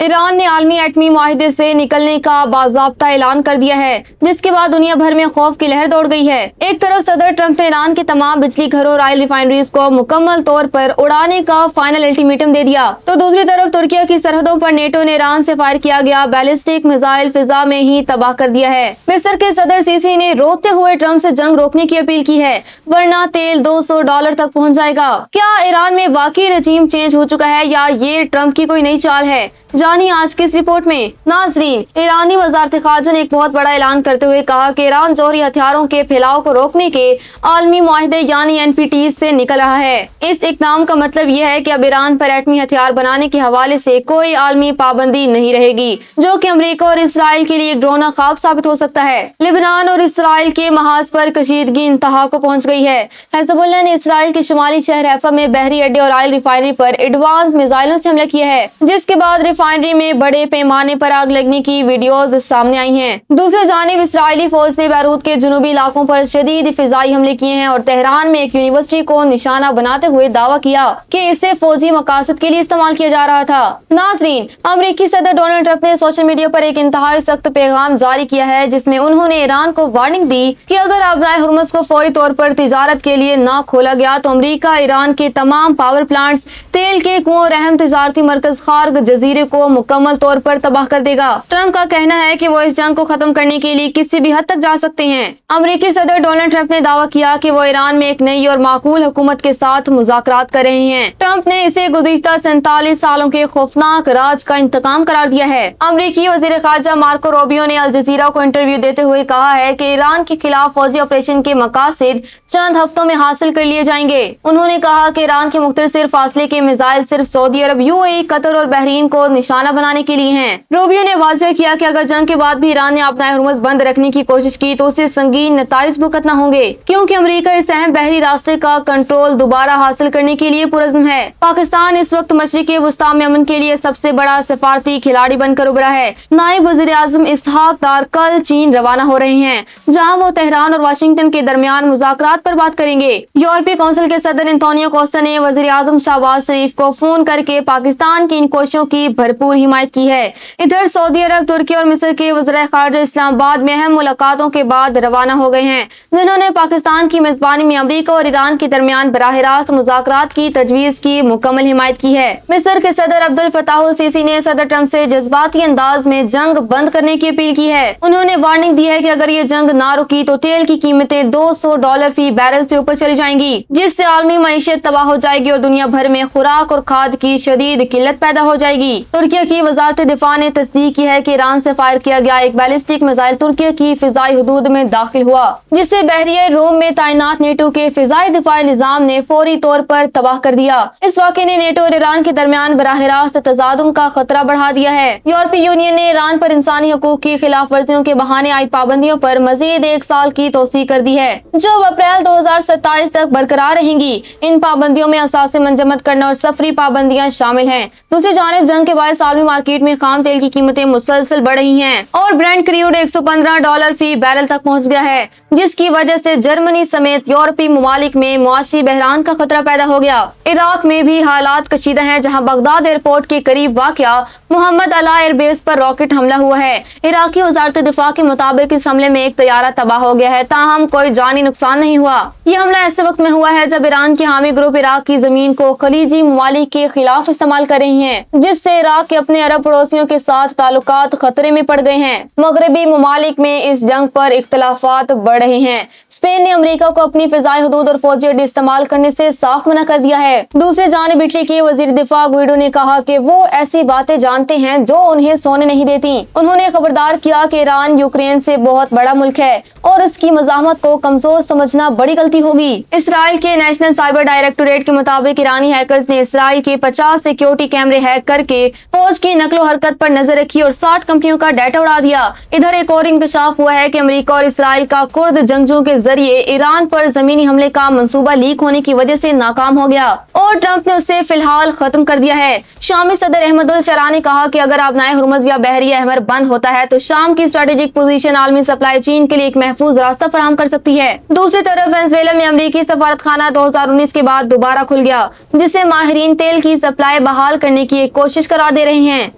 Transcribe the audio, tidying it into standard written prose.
Iran ने आलमी एटमी मुआहिदे से निकलने का बाज़ाब्ता ऐलान कर दिया है, जिसके बाद दुनिया भर में खौफ की लहर दौड़ गई है। एक तरफ सदर ट्रंप ने ईरान के तमाम बिजली घरों और ऑयल रिफाइनरीज को मुकम्मल तौर पर उड़ाने का फाइनल अल्टीमेटम दे दिया, तो दूसरी तरफ तुर्की की सरहदों पर नेटो ने ईरान से फायर किया गया बैलिस्टिक मिसाइल फिजा में ही तबाह कर दिया है। मिस्र के सदर सीसी ने रोकते हुए ट्रंप से जंग रोकने की अपील की है, वरना तेल $200 तक पहुंच जाएगा। क्या ईरान में वाकई रजीम चेंज हो चुका है या ये ट्रंप की कोई नई चाल है? जानिए आज की इस रिपोर्ट में। नाजरीन, ईरानी वज़ारत ख़ारजा ने एक बहुत बड़ा ऐलान करते हुए कहा कि ईरान जौहरी हथियारों के फैलाव को रोकने के आलमी मुआहिदे यानी NPT से निकल रहा है। इस इक़दाम का मतलब यह है कि अब ईरान पर एटमी हथियार बनाने के हवाले से कोई आलमी पाबंदी नहीं रहेगी, जो कि अमेरिका और इसराइल के लिए एक डरावना ख्वाब साबित हो सकता है। लेबनान और इसराइल के महाज पर कशीदगी इंतहा को पहुंच गई है। हिज़्बुल्लाह ने इसराइल के शुमाली शहर हैफा में बहरी अड्डे और ऑयल रिफाइनरी पर एडवांस मिसाइलों से हमला किया है, जिसके बाद रिफाइनरी में बड़े पैमाने पर आग लगने की वीडियोज सामने आई हैं। दूसरी जानिब इसराइली फौज ने बैरूत के जुनूबी इलाकों पर शदीद फिजाई हमले किए हैं और तेहरान में एक यूनिवर्सिटी को निशाना बनाते हुए दावा किया कि इसे फौजी मकासद के लिए इस्तेमाल किया जा रहा था। नाजरीन, अमेरिकी सदर डोनाल्ड ट्रंप ने सोशल मीडिया पर एक इंतहाई सख्त पैगाम जारी किया है, जिसमें उन्होंने ईरान को वार्निंग दी कि अगर आबनाए हुर्मुज़ को फौरी तौर पर तिजारत के लिए न खोला गया तो अमेरिका ईरान के तमाम पावर प्लांट्स, तेल के कुओं और अहम तिजारती मरकज खार्ग जजीरे को मुकम्मल तौर पर तबाह कर देगा। ट्रंप का कहना है कि वो इस जंग को खत्म करने के लिए किसी भी हद तक जा सकते हैं। अमेरिकी सदर डोनाल्ड ट्रंप ने दावा किया कि वो ईरान में एक नई और माकूल हुकूमत के साथ मुज़ाकरात कर रहे हैं। ट्रंप ने इसे गुज़िश्ता 47 सालों के खौफनाक राज का इंतकाम करार दिया है। अमेरिकी वज़ीर ख़ारजा मार्को रूबियो ने अल जज़ीरा को इंटरव्यू देते हुए कहा है कि ईरान के खिलाफ फौजी ऑपरेशन के मकासद चंद हफ्तों में हासिल कर लिए जाएंगे। उन्होंने कहा कि ईरान के मुख्तसर फासले के मिसाइल सिर्फ सऊदी अरब, UAE, कतर और बहरीन को निशाना बनाने के लिए हैं। रूबियो ने वाज़ेह किया कि अगर जंग के बाद भी ईरान ने अपना हुर्मुज़ बंद रखने की कोशिश की तो उसे संगीन नताइज भुगतना होंगे, क्योंकि अमेरिका इस अहम बहरी रास्ते का कंट्रोल दोबारा हासिल करने के लिए पुरज़्म है। पाकिस्तान इस वक्त मशरिक़ी वुस्ता में अमन के लिए सबसे बड़ा सफारती खिलाड़ी बनकर उभरा है। नायब वज़ीर आज़म इसहाक डार कल चीन रवाना हो रहे हैं, जहाँ वो तेहरान और वाशिंगटन के दरमियान मुज़ाकरात पर बात करेंगे। यूरोपीय काउंसिल के सदर एंटोनियो कोस्टा ने वज़ीर आज़म शहबाज शरीफ को फोन करके पाकिस्तान की इन कोशिशों की भरपूर हिमायत की है। इधर सऊदी अरब, तुर्की और मिस्र के वज़ीर ख़ारजा इस्लामाबाद में अहम मुलाकातों के बाद रवाना हो गए हैं, जिन्होंने पाकिस्तान की मेजबानी में अमेरिका और ईरान के दरमियान बराह रास्त मुज़ाकरात की तजवीज़ की मुकम्मल हिमायत की है। मिस्र के सदर अब्दुल फताह अल सीसी ने सदर ट्रंप से जज्बाती अंदाज में जंग बंद करने की अपील की है। उन्होंने वार्निंग दी है कि अगर ये जंग ना रुकी तो तेल की कीमतें $200 फी बैरल से ऊपर चली जाएंगी, जिससे आलमी मईशत तबाह हो जाएगी और दुनिया भर में खुराक और खाद की शदीद किल्लत पैदा हो जाएगी। तुर्की की वज़ारत दिफा ने तस्दीक की है कि ईरान से फायर किया गया एक बैलिस्टिक मिसाइल तुर्की की फिजाई हदूद में दाखिल हुआ, जिसे बहरिया रोम में तैनात नेटो के फिजाई दिफाई निजाम ने फौरी तौर पर तबाह कर दिया। इस वाक़े ने नेटो और ईरान के दरमियान बराह रास्त तजादुम का खतरा बढ़ा दिया है। यूरोपीय यूनियन ने ईरान पर इंसानी हकूक की खिलाफ वर्जियों के बहाने आई पाबंदियों पर मजीद 1 साल की तोसी कर दी है, जो अप्रैल 2027 तक बरकरार रहेंगी। इन पाबंदियों में असासे मंजमद करना और सफरी पाबंदियां शामिल हैं। दूसरी जानिब जंग के बाद आलमी मार्केट में खाम तेल की कीमतें मुसलसल बढ़ रही हैं और ब्रेंट क्रूड $115 फी बैरल तक पहुंच गया है, जिसकी वजह से जर्मनी समेत यूरोपीय ममालिक में मुआशी बहरान का खतरा पैदा हो गया। इराक में भी हालात कशीदा हैं, जहां बगदाद एयरपोर्ट के करीब वाक़या मोहम्मद अला एयरबेस पर रॉकेट हमला हुआ है। इराकी वज़ारत दिफा के मुताबिक इस हमले में एक तैयारा तबाह हो गया है, ताहम कोई जानी नुकसान नहीं हुआ। यह हमला ऐसे वक्त में हुआ है जब ईरान के हामी ग्रुप इराक की जमीन को खलीजी ममालिक के खिलाफ इस्तेमाल कर रही हैं, जिससे इराक के अपने अरब पड़ोसियों के साथ ताल्लुकात खतरे में पड़ गए हैं। मगरबी ममालिक में इस जंग पर इख्तलाफात बढ़ रहे हैं। स्पेन ने अमेरिका को अपनी फिजाई हदूद और फौजी अड्डे इस्तेमाल करने से साफ मना कर दिया है। दूसरी जानिब इटली के वजीर दिफा गुइडो ने कहा कि वो ऐसी बातें जानते हैं जो उन्हें सोने नहीं देती। उन्होंने खबरदार किया कि ईरान यूक्रेन से बहुत बड़ा मुल्क है और उसकी मज़ाहमत को कमजोर समझना बड़ी गलती होगी। इसराइल के नेशनल साइबर डायरेक्टोरेट के मुताबिक ईरानी हैकर्स ने इसराइल के 50 सिक्योरिटी कैमरे हैक करके फौज की नकलो हरकत पर नजर रखी और 60 कंपनियों का डाटा उड़ा दिया। इधर एक और इंकशाफ हुआ है कि अमेरिका और इसराइल का कुर्द जंगजुओं के जरिए ईरान पर जमीनी हमले का मंसूबा लीक होने की वजह से नाकाम हो गया और ट्रंप ने उसे फिलहाल खत्म कर दिया है। शामी सदर अहमदुल शरा ने कहा कि अगर आबनाए हुर्मुज़ या बहरिया अहमर बंद होता है तो शाम की स्ट्रेटेजिक पोजीशन आलमी सप्लाई चेन के लिए एक महफूज रास्ता फराहम कर सकती है। दूसरी तरफ वेनेजुएला में अमेरिकी सफारत खाना 2019 के बाद दोबारा खुल गया, जिसे माहिरीन तेल की सप्लाई बहाल करने की एक कोशिश करार दे रहे हैं।